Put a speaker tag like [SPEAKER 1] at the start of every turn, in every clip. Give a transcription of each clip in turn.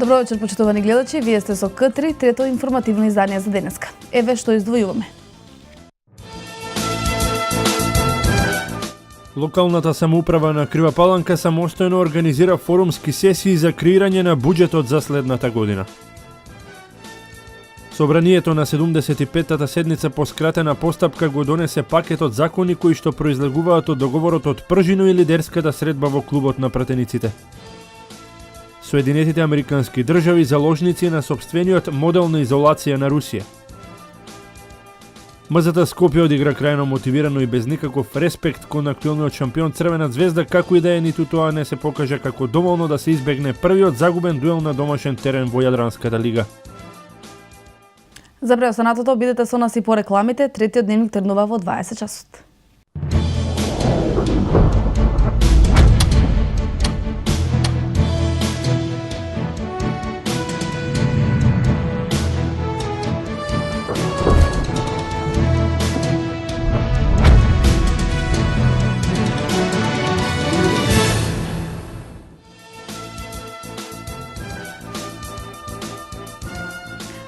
[SPEAKER 1] Добро вечер, почитувани гледачи. Вие сте со К3, трето информативно издание за денеска. Еве што издвојуваме.
[SPEAKER 2] Локалната самоуправа на Крива Паланка самостојно организира форумски сесии за креирање на буџетот за следната година. Собранието на 75-та седница по скратена постапка го донесе пакетот закони кои што произлегуваат од договорот од пржино и лидерската средба во клубот на пратениците. Соединетите американски држави заложници на сопствениот модел на изолација на Русија. МЗТ Скопје одигра крајно мотивирано и без никаков респект кон актуелниот шампион Црвена звезда, како и да е ниту тоа не се покажа како доволно да се избегне првиот загубен дуел на домашен терен во Јадранската лига.
[SPEAKER 1] За преостанатото бидете со нас и по рекламите, третиот дневник тргнува во 20 часот.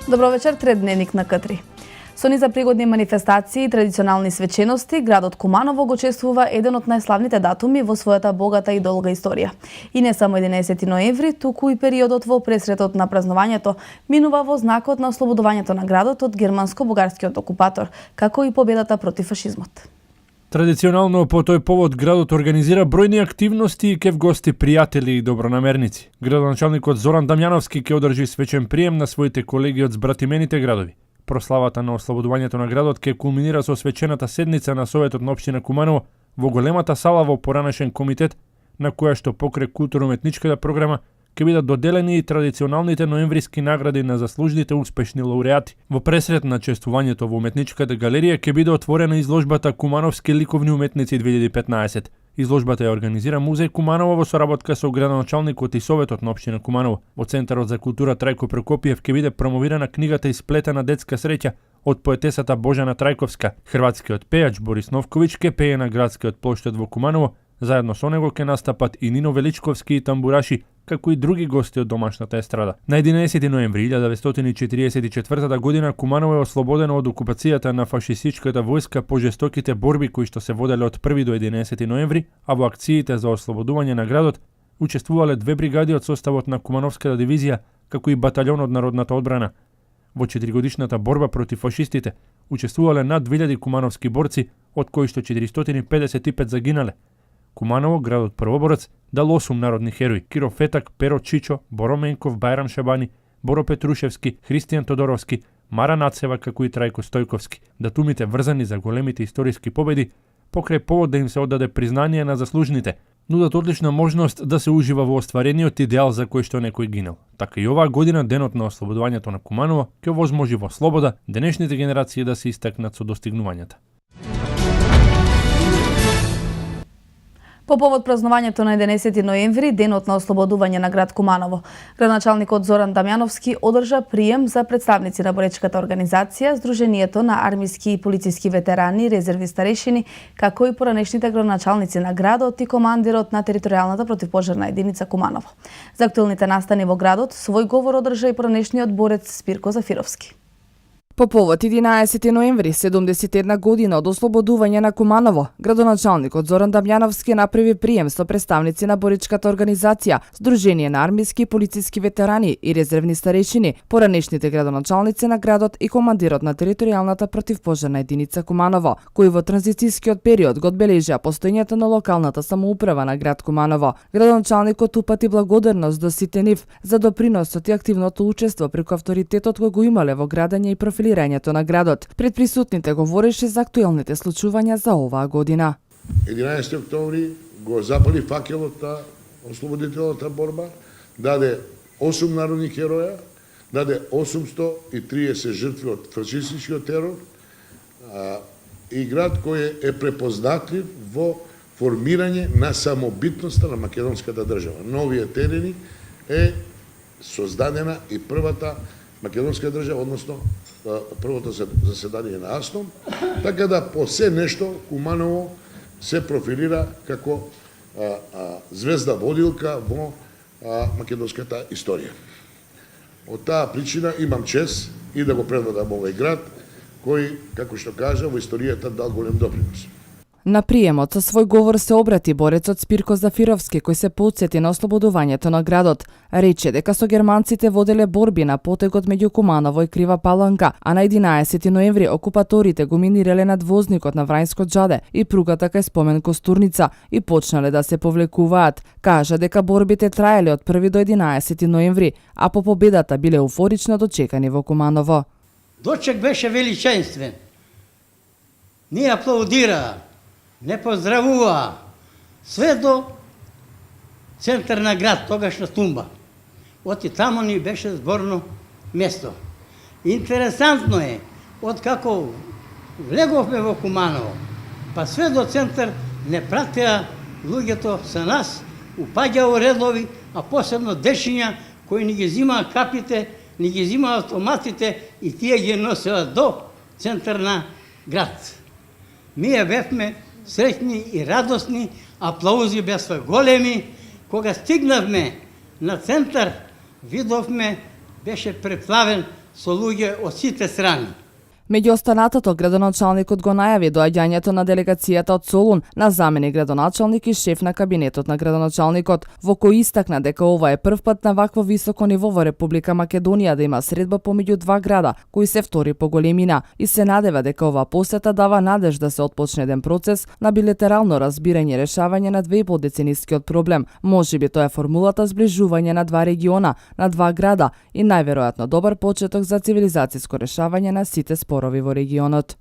[SPEAKER 1] Добро вечер, трет дневник на К3. Со низа пригодни манифестации и традиционални свечености, градот Куманово го чествува еден од најславните датуми во својата богата и долга историја. И не само 11 ноември, туку и периодот во пресретот на празнувањето минува во знакот на ослободувањето на градот од германско-бугарскиот окупатор, како и победата против фашизмот.
[SPEAKER 2] Традиционално по тој повод градот организира бројни активности и ќе вгости пријатели и добронамерници. Градоначалникот Зоран Дамјановски ќе одржи свечен прием на своите колеги од збратимените градови. Прославата на ослободувањето на градот ќе кулминира со свечената седница на Советот на општина Куманово во големата сала во поранешен комитет, на која што покрај културно-уметничката програма ќе бидат доделени и традиционалните ноемвриски награди на заслужните успешни лауреати. Во пресрет на чествувањето во уметничката галерија ќе биде отворена изложбата Кумановски ликовни уметници 2015. Изложбата ја организира Музеј Куманово во соработка со градоначалникот и Советот на општина Куманово. Во Центарот за култура Трајко Прокопиев ќе биде промовирана книгата Исплетена детска среќа од поетесата Божана Трајковска. Хрватскиот пејач Борис Новковиќ ќе пее на градскиот плоштад во Куманово. Заедно со него ќе настапат и Нино Величковски и тамбураши, како и други гости од домашната естрада. На 11 ноември 1944 година Куманово е ослободено од окупацијата на фашистичката војска по жестоките борби кои што се воделе од 1 до 11 ноември, а во акциите за ослободување на градот учествувале 2 бригади од составот на Кумановската дивизија, како и баталјон од народната одбрана. Во 4-годишната борба против фашистите учествувале над 2000 кумановски борци, од кои што 455 загинале. Куманово, градот првоборец, дал 8 народни херои: Киро Фетак, Перо Чичо, Боро Менков, Бајрам Шабани, Боро Петрушевски, Христијан Тодоровски, Мара Нацева, како и Трајко Стојковски. Датумите врзани за големите историски победи, покрај повод да им се оддаде признание на заслужните, нудат одлична можност да се ужива во остварениот идеал за кој што некој гинал. Така и оваа година, денот на ослободувањето на Куманово, ќе овозможи во слобода денешните генерации да се истакнат со достигнувањата.
[SPEAKER 1] По повод празнувањето на 11 ноември, денот на ослободување на град Куманово, градоначалникот Зоран Дамјановски одржа прием за представници на боречката организација, Сдруженијето на армиски и полициски ветерани, резерви старешини, како и поранешните градоначалници на градот и командирот на територијалната противпожарна единица Куманово. За актуелните настани во градот, свој говор одржа и поранешниот борец Спирко Зафировски.
[SPEAKER 3] По повод 11 ноември, 71 година од ослободување на Куманово, градоначалникот Зоран Дамјановски направи прием со представници на боричката организација, Сдружение на армиски и полициски ветерани и резервни старешини, поранешните градоначалници на градот и командирот на територијалната противпожарна единица Куманово, кои во транзицијскиот период го одбележаа постоењето на локалната самоуправа на град Куманово. Градоначалникот упати благодарност до сите нив за доприносот и активното учество преку авторитетот кој го имале во градење и профилирањето на градот. Пред присутните говореше за актуелните случувања за оваа година.
[SPEAKER 4] 11 октомври го запали факелот на ослободителната борба, даде 8 народни хероја, даде 830 жртви од фашистичкиот терор и град кој е препознатлив во формирање на самобитноста на македонската држава. На овие терени е создадена и првата македонска држава, односно првото заседание на АСНОМ, така да по се нешто Куманово се профилира како звезда водилка во македонската историја. Од таа причина имам чест и да го предводам овој град, кој, како што кажа, во историјата дал голем допринос.
[SPEAKER 3] На приемот со свој говор се обрати борецот Спирко Зафировски, кој се потсети на ослободувањето на градот. Рече дека со германците воделе борби на потегот меѓу Куманово и Крива Паланка, а на 11 ноември окупаторите го минирале надвозникот на Врањско џаде и пругата кај спомен Костурница и почнале да се повлекуваат. Кажа дека борбите траеле од 1 до 11 ноември, а по победата биле еуфорично дочекани во Куманово.
[SPEAKER 5] Дочек беше величенствен. Ние аплаудираа, не поздравуваа, све до центар на град, тогашна Тумба. Оти тамо ни беше зборно место. Интересантно е, откако влеговме во Куманово, па све до центар не пратеа луѓето со нас, упаѓао редови, а посебно дешиња кои ни ги зимаа капите, ни ги зимаа автоматите и тие ги носеа до центар на град. Ние бевме среќни и радосни, аплаузи беа големи. Кога стигнавме на центар, видовме беше преплавен со луѓе од сите страни.
[SPEAKER 3] Меѓу останатото, градоначалникот го најави доаѓањето на делегацијата од Солун на заменик градоначалник и шеф на кабинетот на градоначалникот, во кој истакна дека ова е прв пат на вакво високо ниво во Република Македонија да има средба помеѓу два града, кои се втори по големина, и се надева дека оваа посета дава надеж да се отпочне еден процес на билатерално разбирање и решавање на двејподеценискиот проблем. Можеби тоа е формулата зближување на два региона, на два града и најверојатно добар почеток за цивилизацијско решавање на сите спорови во регионот.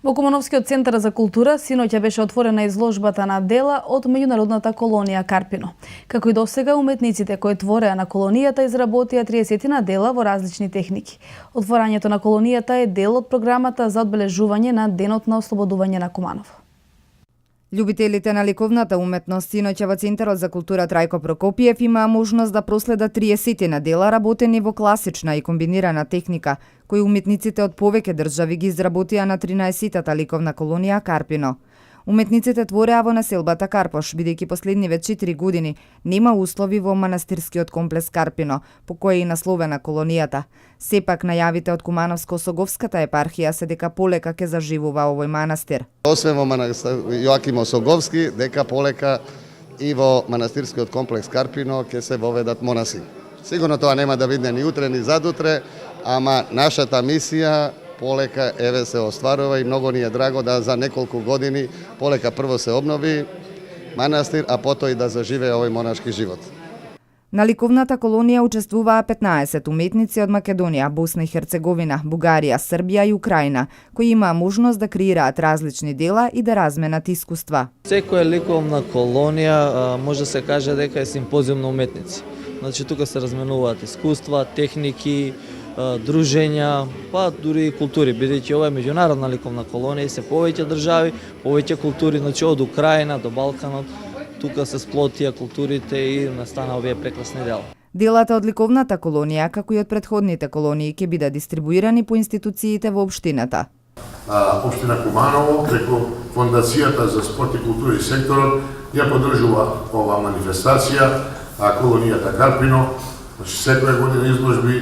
[SPEAKER 1] Во Кумановскиот центар за култура синоќа беше отворена изложбата на дела од меѓународната колонија Карпино. Како и досега, уметниците кои твореа на колонијата изработија 30 дела во различни техники. Отворањето на колонијата е дел од програмата за одбележување на Денот на ослободување на Куманово.
[SPEAKER 6] Љубителите на ликовната уметност синоќа во Центарот за култура Трајко Прокопиев имаа можност да проследат 30 дела работени во класична и комбинирана техника, кои уметниците од повеќе држави ги изработија на 13-та ликовна колонија Карпино. Уметниците твореа во населбата Карпош, бидејќи последниве 4 години нема услови во манастирскиот комплекс Карпино, по кој е и насловена колонијата. Сепак најавите од Кумановско-Осоговската епархија се дека полека ќе заживува овој манастир.
[SPEAKER 7] Освен во манастир Јоаким Осоговски, дека полека и во манастирскиот комплекс Карпино ќе се воведат монаси. Сигурно тоа нема да биде ни утре ни задутре, ама нашата мисија полека еве се остварува и многу ни е драго да за неколку години полека прво се обнови манастир, а потоа и да заживее овој монашки живот.
[SPEAKER 6] На ликовната колонија учествуваа 15 уметници од Македонија, Босна и Херцеговина, Бугарија, Србија и Украина, кои имаа можност да креираат различни дела и да разменат искуства.
[SPEAKER 8] Секоја ликовна колонија може да се каже дека е симпозиум на уметници. Значи тука се разменуваат искуства, техники, дружења, па дури и култури, бидејќи ова е меѓународна ликовна колонија и се повеќе држави, повеќе култури, значи од Украина до Балканот, тука се сплотија културите и настана овие прекрасни дела.
[SPEAKER 6] Делата од ликовната колонија, како и од претходните колонии, ќе бидат дистрибуирани по институциите во општината.
[SPEAKER 4] Општина Куманово, преку Фондацијата за спорт и култура и секторот, ја поддржува оваа манифестација, а колонијата Карпино, секоја година изложби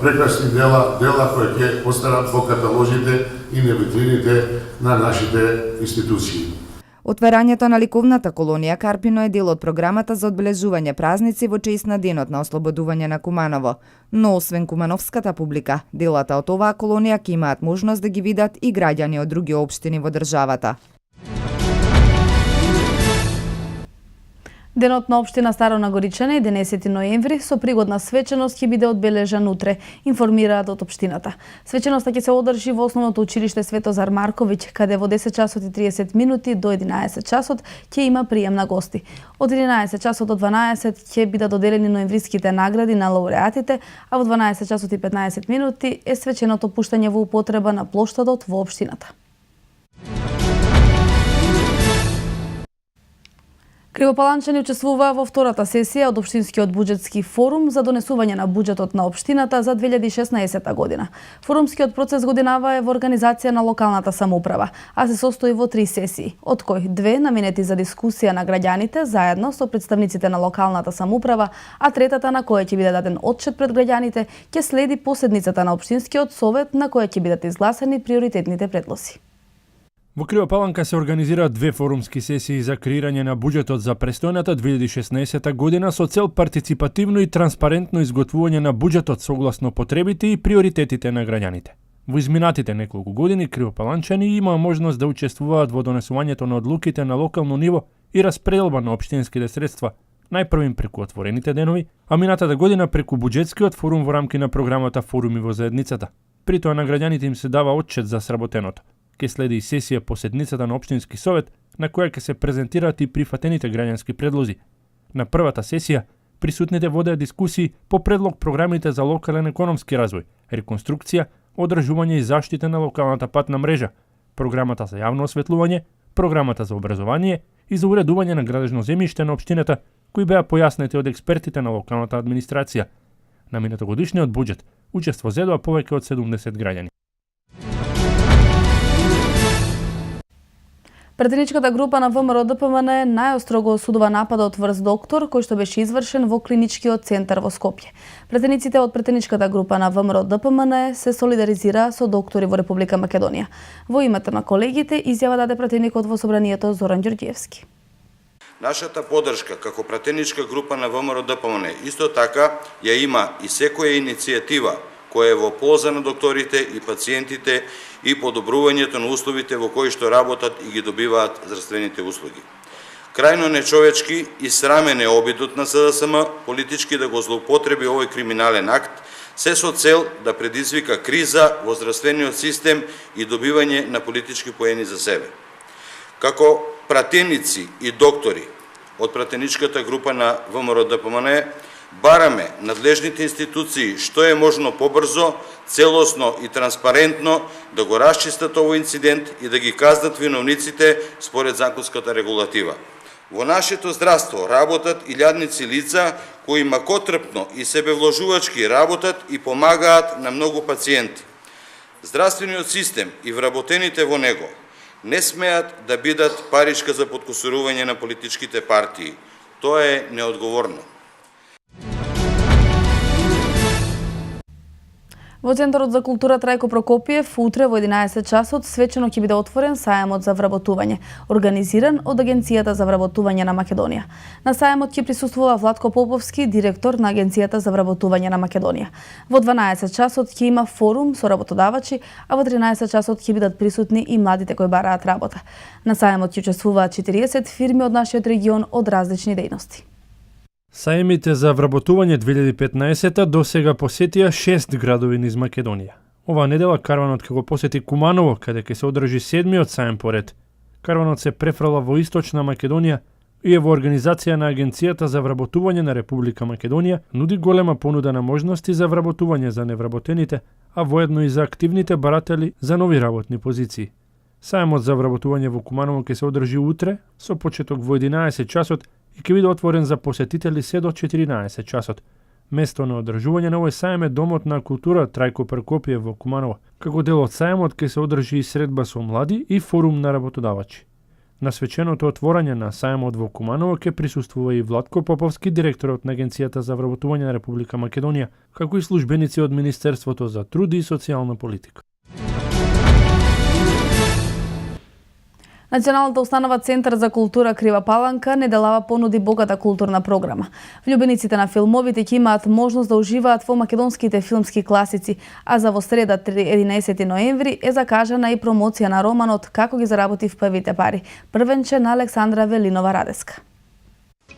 [SPEAKER 4] прекрасни дела кои ќе останат во каталозите и на витрините на нашите институции.
[SPEAKER 6] Отварањето на ликовната колонија Карпино е дел од програмата за одбележување празници во чест на Денот на ослободување на Куманово. Но освен кумановската публика, делата од оваа колонија ќе имаат можност да ги видат и граѓани од други општини во државата.
[SPEAKER 1] Денот на општина Старо Нагоричане, 11 ноември, со пригодна свеченост ќе биде одбележан утре, информираат од општината. Свеченоста ќе се одржи во основното училиште Светозар Марковиќ, каде во 10 часот и 30 минути до 11 часот ќе има прием на гости. Од 11 часот до 12 ќе бидат доделени ноемвриските награди на лауреатите, а во 12 часот и 15 минути е свеченото пуштање во употреба на плоштадот во општината. Кривопаланчани учествуваа во втората сесија од Општинскиот буџетски форум за донесување на буџетот на општината за 2016 година. Форумскиот процес годинава е во организација на локалната самоуправа, а се состои во 3 сесии, од кои 2 наменети за дискусија на граѓаните заедно со представниците на локалната самоуправа, а третата на која ќе биде даден отчет пред граѓаните, ќе следи поседницата на Општинскиот совет на која ќе бидат изгласани приоритетните предлози.
[SPEAKER 2] Во Крива Паланка се организираат 2 форумски сесии за креирање на буџетот за престојната 2016 година со цел партиципативно и транспарентно изготвување на буџетот согласно потребите и приоритетите на граѓаните. Во изминатите неколку години кривопаланчани имаа можност да учествуваат во донесувањето на одлуките на локално ниво и распределба на општинските средства, најпрвим преку отворените денови, а минатата година преку буџетскиот форум во рамки на програмата Форуми во заедницата. При тоа на граѓаните им се дава отчет за сработеното. Ке следи и сесија по седницата на Општински совет, на која ќе се презентираат и прифатените граѓански предлози. На првата сесија, присутните водеа дискусии по предлог програмите за локален економски развој, реконструкција, одржување и заштита на локалната патна мрежа, програмата за јавно осветлување, програмата за образование и за уредување на градежно земјиште на општината, кои беа појаснети од експертите на локалната администрација. На минатогодишниот буџет учество зедоа повеќе од 70 граѓани.
[SPEAKER 1] Претеничката група на ВМРО ДПМН најостро го осудува нападот врз доктор кој што беше извршен во клиничкиот центар во Скопје. Претениците од претеничката група на ВМРО ДПМН се солидаризираа со доктори во Република Македонија. Во името на колегите изјава даде претеникот во собранието Зоран Ѓорѓевски.
[SPEAKER 9] Нашата поддршка како претеничка група на ВМРО ДПМН исто така ја има и секоја иницијатива која е во полза на докторите и пациентите и подобрувањето на условите во кои што работат и ги добиваат здравствените услуги. Крајно нечовечки и срамен е обидот на СДСМ политички да го злоупотреби овој криминален акт, се со цел да предизвика криза во здравствениот систем и добивање на политички поени за себе. Како пратеници и доктори од пратеничката група на ВМРО ДПМН, бараме надлежните институции што е можно побрзо, целосно и транспарентно да го расчистат овој инцидент и да ги казнат виновниците според законската регулатива. Во нашето здравство работат илјадници лица кои макотрпно и себевложувачки работат и помагаат на многу пациенти. Здравствениот систем и вработените во него не смеат да бидат паричка за подкусурување на политичките партии. Тоа е неодговорно.
[SPEAKER 1] Во Центарот за култура Трајко Прокопиев утре во 11 часот свечено ќе биде отворен сајамот за вработување, организиран од Агенцијата за вработување на Македонија. На сајамот ќе присуствува Владко Поповски, директор на Агенцијата за вработување на Македонија. Во 12 часот ќе има форум со работодавачи, а во 13 часот ќе бидат присутни и младите кои бараат работа. На сајамот ќе учествуваат 40 фирми од нашиот регион од различни дејности.
[SPEAKER 2] Сајмите за вработување 2015 до сега посетија 6 градови низ Македонија. Оваа недела карванот ќе го посети Куманово, каде ќе се одржи 7-миот сајм поред. Карванот се префрла во Источна Македонија и е во организација на Агенцијата за вработување на Република Македонија, нуди голема понуда на можности за вработување за невработените, а воедно и за активните баратели за нови работни позиции. Сајмот за вработување во Куманово ќе се одржи утре со почеток во 11 часот и ќе биде отворен за посетители се до 14 часот. Место на одржување на овој сајм е Домот на култура Трајко Прокопиев во Куманово. Како дел од сајмот ќе се одржи и средба со млади и форум на работодавачи. На свеченото отворање на сајмот во Куманово ќе присуствува и Владко Поповски, директорот на Агенцијата за вработување на Република Македонија, како и службеници од Министерството за труд и социјална политика.
[SPEAKER 1] Националната установа Центар за култура Крива Паланка неделава понуди богата културна програма. Влюбениците на филмовите ќе имаат можност да уживаат во македонските филмски класици, а за во среда 11 ноември е закажана и промоција на романот Како ги заработив првите пари, првенче на Александра Велинова Радеска.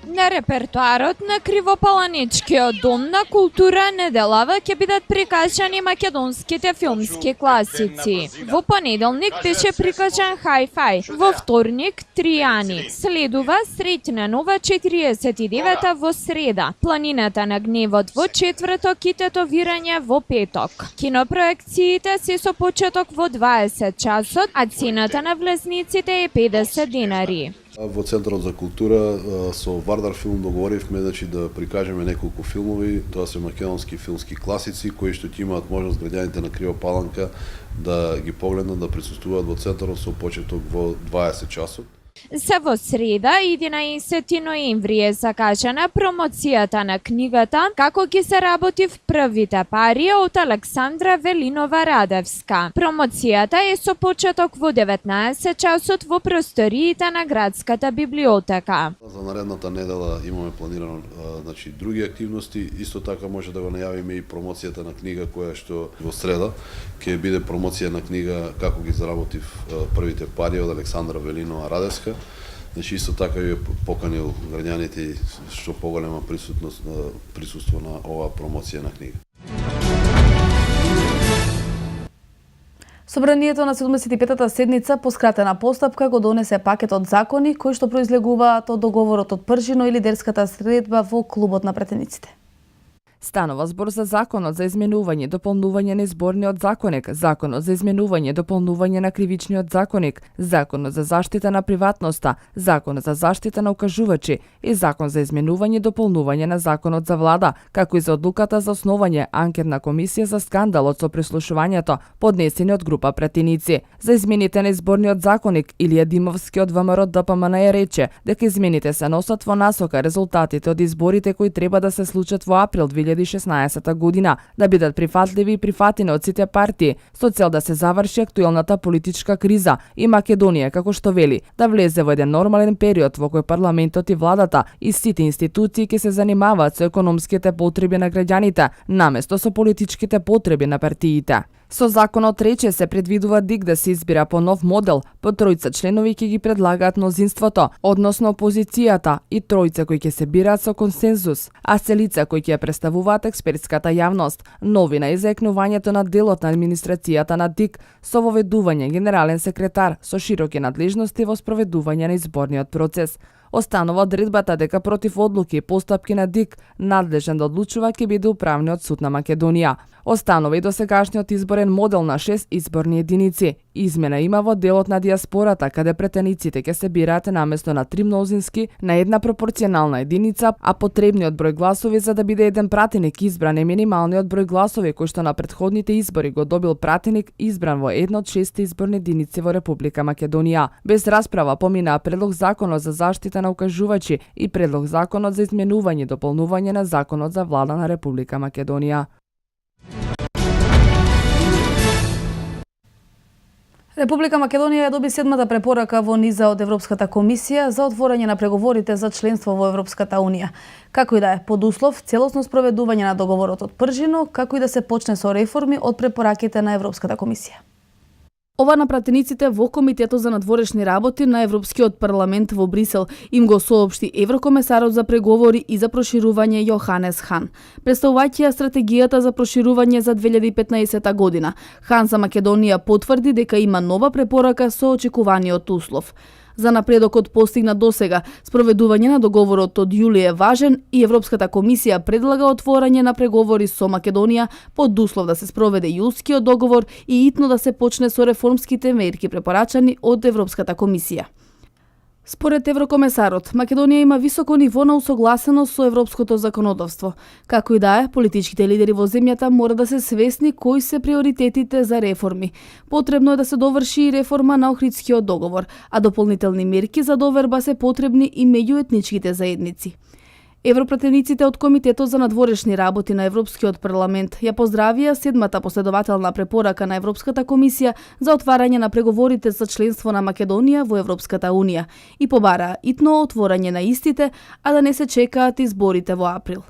[SPEAKER 10] На репертуарот на Кривопаланичкиот дом на култура неделава ќе бидат прикажани македонските филмски класици. Во понеделник беше прикажан Hi-Fi, во вторник Тријани. Следува Среќна нова 49 во среда, Планината на гневот во четврток и Тетовирање во петок. Кинопроекциите се со почеток во 20 часот, а цената на влезниците е 50 денари.
[SPEAKER 11] Во Центарот за култура со Вардар филм договоривме да прикажеме неколку филмови, тоа се македонски филмски класици кои што ќе имаат можност граѓаните на Криво Паланка да ги погледнат, да присуствуваат во Центарот со почеток во 20 часот.
[SPEAKER 10] Се во среда, 11 ноември е закажана промоцијата на книгата «Како ќе се работи в првите пари» од Александра Велинова Радевска. Промоцијата е со почеток во 19 часот во просториите на градската библиотека.
[SPEAKER 11] За наредната недела имаме планирано други активности, исто така може да го најавиме и промоцијата на книга која што во среда ќе биде промоција на книга «Како ги заработив првите пари» од Александра Велинова Радевска. Исто така ја поканил граѓаните што поголема присуство на оваа промоција на книга.
[SPEAKER 1] Собранието на 75-та седница по скратена постапка го донесе пакет од закони кои што произлегуваат од договорот од Пржино и лидерската средба во клубот на пратениците.
[SPEAKER 3] Станува збор за Законот за изменување и дополнување на Изборниот законник, Законот за изменување и дополнување на Кривичниот законник, Законот за заштита на приватноста, Законот за заштита на укажувачи и Закон за изменување и дополнување на Законот за влада, како и за одлуката за основање анкетна комисија за скандалот со прислушувањето, поднесени од група пратеници. За измените на Изборниот законник Илија Димовски од ВМРО ДПМН ја рече дека измените се носат во насока резултатите од изборите кои треба да се случат во април 2016 година да бидат прифатливи и прифатени од сите партии со цел да се заврши актуелната политичка криза и Македонија, како што вели, да влезе во еден нормален период во кој парламентот и владата и сите институции ќе се занимаваат со економските потреби на граѓаните, наместо со политичките потреби на партиите. Со законот рече се предвидува ДИК да се избира по нов модел, по тројца членови ќе ги предлагаат мнозинството, односно опозицијата, и тројца кои ќе се бираат со консензус, а се лица кои ќе представуваат експертската јавност. Новина е заекнувањето на делот на администрацијата на ДИК со воведување генерален секретар со широки надлежности во спроведување на изборниот процес. Останува одредбата дека против одлуки и постапки на ДИК надлежен да одлучува ќе биде Управниот суд на Македонија. Останува и досегашниот изборен модел на 6 изборни единици. Измена има во делот на диаспората, каде претениците ќе се бираат наместо на 3 мнозински на една пропорционална единица, а потребниот број гласови за да биде еден пратеник избран е минималниот број гласови кој што на претходните избори го добил пратеник избран во една од 6 изборни единици во Република Македонија. Без расправа поминаа предлог законот за заштита на укажувачи и предлог законот за изменување и дополнување на законот за влада на Република Македонија.
[SPEAKER 1] Република Македонија ја доби 7-та препорака во низа од Европската комисија за отворање на преговорите за членство во Европската унија. Како и да е под услов целосно спроведување на договорот од Пржино, како и да се почне со реформи од препораките на Европската комисија. Ова на пратениците во Комитетот за надворешни работи на Европскиот парламент во Брисел им го соопшти еврокомесарот за преговори и за проширување Јоханес Хан. Представувајќи ја стратегијата за проширување за 2015 година, Хан за Македонија потврди дека има нова препорака со очекуваниот услов. За напредокот постигнат досега, спроведување на договорот од јули е важен и Европската комисија предлага отворање на преговори со Македонија под услов да се спроведе јулскиот договор и итно да се почне со реформските мерки препорачани од Европската комисија. Според еврокомесарот, Македонија има високо ниво на усогласеност со европското законодавство. Како и да е, политичките лидери во земјата мора да се свесни кои се приоритетите за реформи. Потребно е да се доврши и реформа на Охридскиот договор, а дополнителни мерки за доверба се потребни и меѓу етничките заедници. Европратениците од Комитетот за надворешни работи на Европскиот парламент ја поздравија 7-та последователна препорака на Европската комисија за отварање на преговорите за членство на Македонија во Европската унија и побараа итно отворање на истите, а да не се чекаат изборите во април.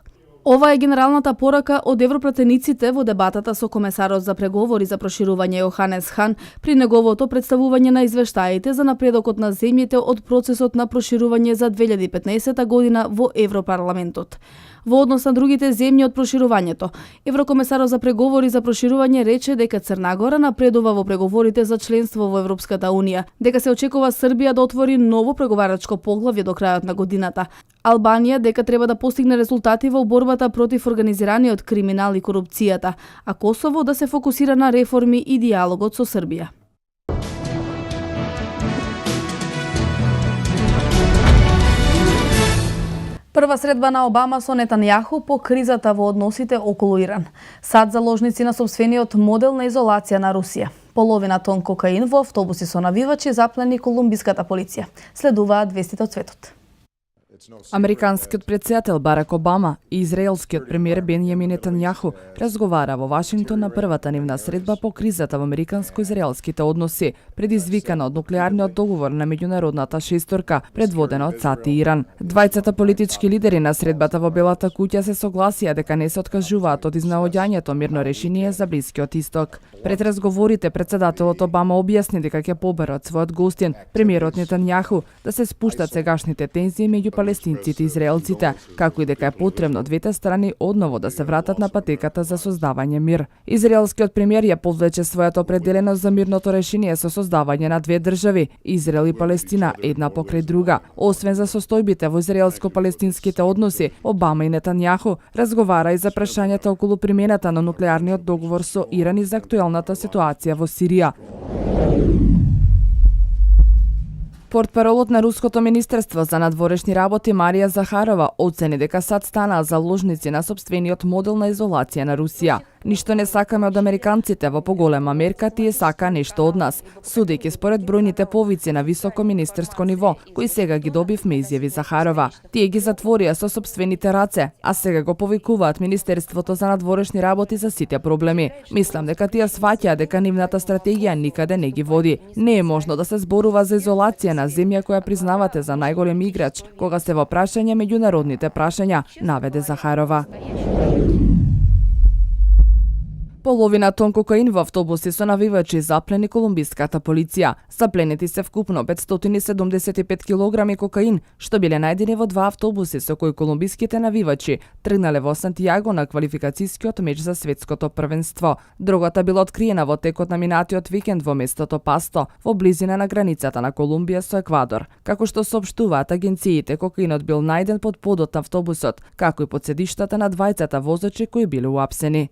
[SPEAKER 1] Ова е генералната порака од европратениците во дебатата со комесарот за преговори за проширување Јоханес Хан при неговото представување на извештаите за напредокот на земјите од процесот на проширување за 2015 година во Европарламентот. Во однос на другите земји од проширувањето, еврокомесарот за преговори за проширување рече дека Црна Гора напредува во преговорите за членство во Европската унија, дека се очекува Србија да отвори ново преговарачко поглавје до крајот на годината, Албанија дека треба да постигне резултати во борбата против организираниот криминал и корупцијата, а Косово да се фокусира на реформи и диалогот со Србија. Прва средба на Обама со Нетанјаху по кризата во односите околу Иран. Сад заложници на сопствениот модел на изолација на Русија. Половина тон кокаин во автобуси со навивачи заплени колумбиската полиција. Следуваат вестите од светот.
[SPEAKER 3] Американскиот претседател Барак Обама и израелскиот премиер Бенјамин Нетанјаху разговара во Вашингтон на првата нивна средба по кризата во американско-израелските односи, предизвикана од нуклеарниот договор на меѓународната шесторка, предводена од САД и Иран. Двајцата политички лидери на средбата во Белата куќа се согласија дека не се откажуваат од изнаоѓањето мирно решение за Блискиот Исток. Пред разговорите претседателот Обама објасни дека ќе побара од својот гостин, премиерот Нетанјаху, да се спуштат сегашните тензии меѓу палестинците и израелците, како и дека е потребно двете страни одново да се вратат на патеката за создавање мир. Израелскиот премиер ја повлече својата определеност за мирното решение со создавање на две држави, Израел и Палестина, една покрај друга. Освен за состојбите во израелско-палестинските односи, Обама и Нетанјаху разговара и за прашањата околу примената на нуклеарниот договор со Иран и за актуелната ситуација во Сирија. Портпаролот на Руското министерство за надворешни работи Марија Захарова оцени дека САД станаа заложници на сопствениот модел на изолација на Русија. Ништо не сакаме од американците, во поголема мерка тие сака нешто од нас, судејќи според бројните повици на високо министерско ниво, кои сега ги добивме, изјави Захарова. Тие ги затворија со сопствените раце, а сега го повикуваат Министерството за надворешни работи за сите проблеми. Мислам дека тие сваќаат дека нивната стратегија никаде не ги води. Не е можно да се зборува за изолација на земја која признавате за најголем играч, кога се во прашање меѓународните прашања, наведе Захарова. Половина тон кокаин во автобуси со навивачи заплени колумбиската полиција. Запленети се вкупно 575 килограми кокаин, што биле најдени во два автобуси со кои колумбиските навивачи тргнале во Сантијаго на квалификацијскиот меч за светското првенство. Дрогата била откриена во текот на минатиот викенд во местото Пасто, во близина на границата на Колумбија со Еквадор. Како што соопштуваат агенциите, кокаинот бил најден под подот на автобусот, како и под седиштата на двајцата возачи кои биле уапсени.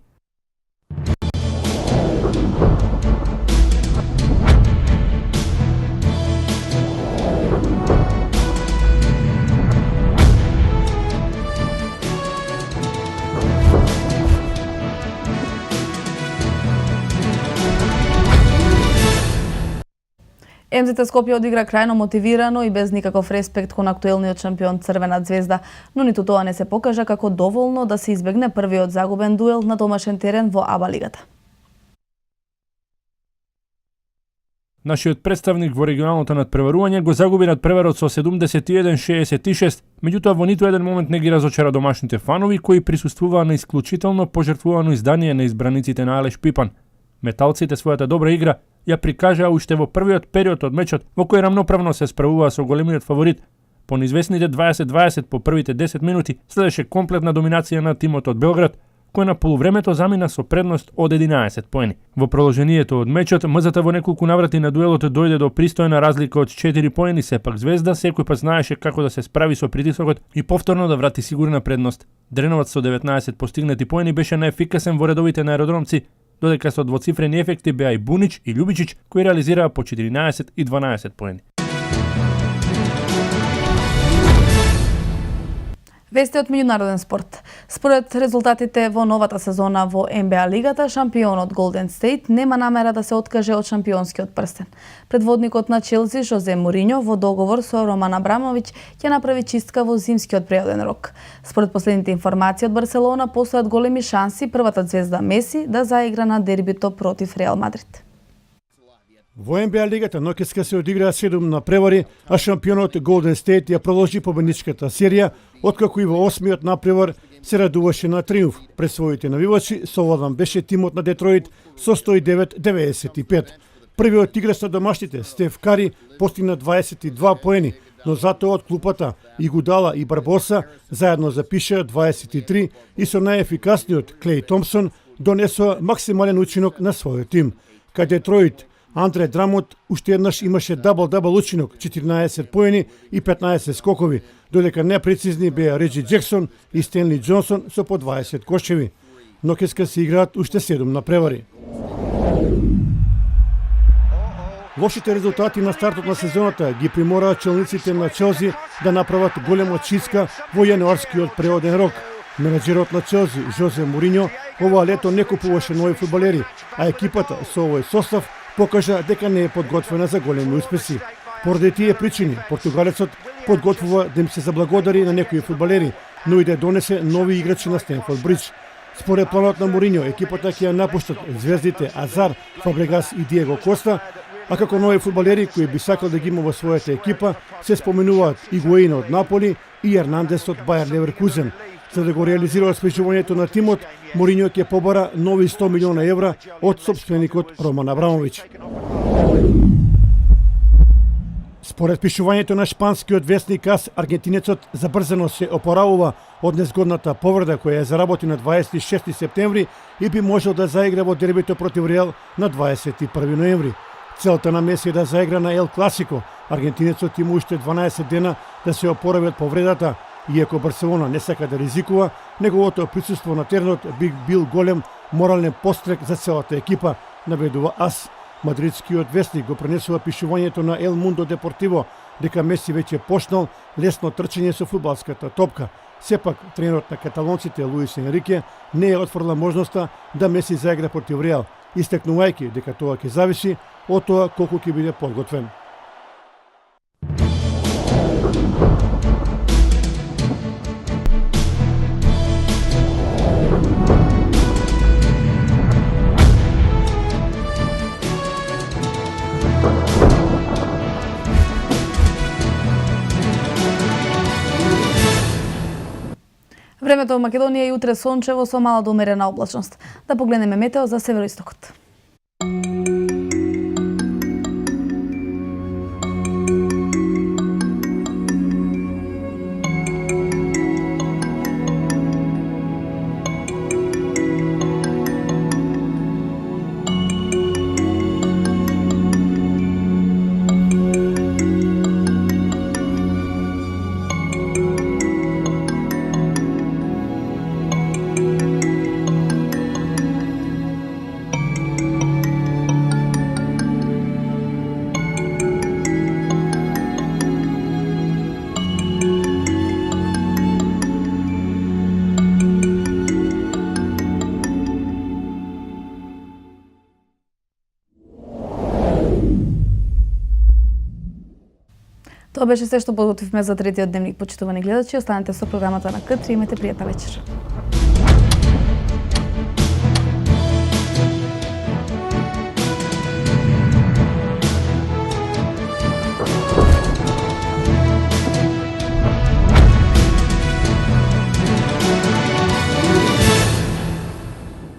[SPEAKER 1] МЗТ Скопје одигра крајно мотивирано и без никаков респект кон актуелниот шампион Црвена ѕвезда, но ниту тоа не се покажа како доволно да се избегне првиот загубен дуел на домашен терен во АБА лигата.
[SPEAKER 2] Нашиот представник во регионалното надпреварување го загуби надпреварот со 71-66, меѓутоа во ниту еден момент не ги разочара домашните фанови кои присуствуваа на исклучително пожртвувано издание на избраниците на Алеш Пипан. Металците својата добра игра ја прикажаа уште во првиот период од мечот, во кој рамноправно се справуваа со големиот фаворит. По неизвестните 20-20 по првите 10 минути следеше комплетна доминација на тимот од Белград, кој на полувремето замина со предност од 11 поени. Во продолжението од мечот, МЗТ во неколку наврати на дуелот дојде до пристојна разлика од 4 поени, сепак Звезда секој пат знаеше како да се справи со притисокот и повторно да врати сигурна предност. Дреновот со 19 постигнати поени беше најефикасен во редовите на аеродромци, додека со двоцифрени ефекти беа и Бунич и Љубичич, кои реализираа по 14 и 12 поени.
[SPEAKER 1] Вести од меѓународен спорт. Според резултатите во новата сезона во НБА лигата, шампионот Голден Стейт нема намера да се откаже од шампионскиот прстен. Предводникот на Челси Жозе Мориньо во договор со Роман Абрамовиќ ќе направи чистка во зимскиот преоден рок. Според последните информации од Барселона постојат големи шанси првата ѕвезда Меси да заигра на дербито против Реал Мадрид.
[SPEAKER 12] Во НБА лигата ноќеска се одиграа 7 напревари, а шампионот Голден Стейт ја продолжи победничката серија, откако и во 8-миот напревар се радуваше на триумф пред своите навивачи. Совладан беше тимот на Детройт со 109-95. Првиот играч на домашните, Стеф Кари, постигна 22 поени, но затоа од клупата Игудала и Барбоса заедно запишаа 23 и со најефикасниот Клеј Томпсон донесоа максимален учинок на својот тим. Кај Детройт Андре Драмот уште еднаш имаше дабл учинок, 14 поени и 15 скокови, додека непрецизни беа Реджи Джексон и Стенли Џонсон со по 20 кошеви. Ноќеска се играат уште 7 напревари. Лошите резултати на стартот на сезоната ги примораат челниците на Челси да направат голема чистка во јануарскиот преоден рок. Менаџерот на Челси, Жозе Мориньо, ова лето не купуваше нови фудбалери, а екипата со овој состав покажа дека не е подготвена за големи успеси. Поради тие причини, португалецот подготвува да им се заблагодари на некои фудбалери, но и да донесе нови играчи на Стенфорд Бридж. Според планот на Мориньо, екипата ќе ја напуштат звездите Азар, Фабрегас и Диего Коста, а како нови фудбалери кои би сакал да ги има во својата екипа, се споменуваат Игуаин од Наполи и Ернандес од Бајер Леверкузен. За да го реализира спешувањето на тимот, Мориньо ќе побара нови 100 милиона евра од собственикот Роман Абрамович. Според пишувањето на шпанскиот весник АС, аргентинецот забрзано се опоравува од незгодната повреда која ја заработи на 26 септември и би можел да заигра во дербито против Реал на 21 ноември. Целта на Меси е да заигра на Ел Класико. Аргентинецот има уште 12 дена да се опорави од повредата. Иако Барселона не сака да ризикува, неговото присуство на теренот би бил голем морален пострек за целата екипа, наведува АС. Мадридскиот вестник го пренесува пишувањето на Ел Мундо Депортиво дека Меси веќе почнал лесно трчање со фудбалската топка. Сепак, тренерот на каталонците Луис Енрике не е отфрла можноста да Меси заигра против Реал, истакнувајќи дека тоа ќе зависи од тоа колку ќе биде подготвен.
[SPEAKER 1] Времето во Македонија е утре сончево со мала до умерена облачност. Да погледнеме метео за североистокот. Тоа беше се што подготвивме за третиот дневник, почитувани гледачи. Останете со програмата на К3, имате пријатна вечер.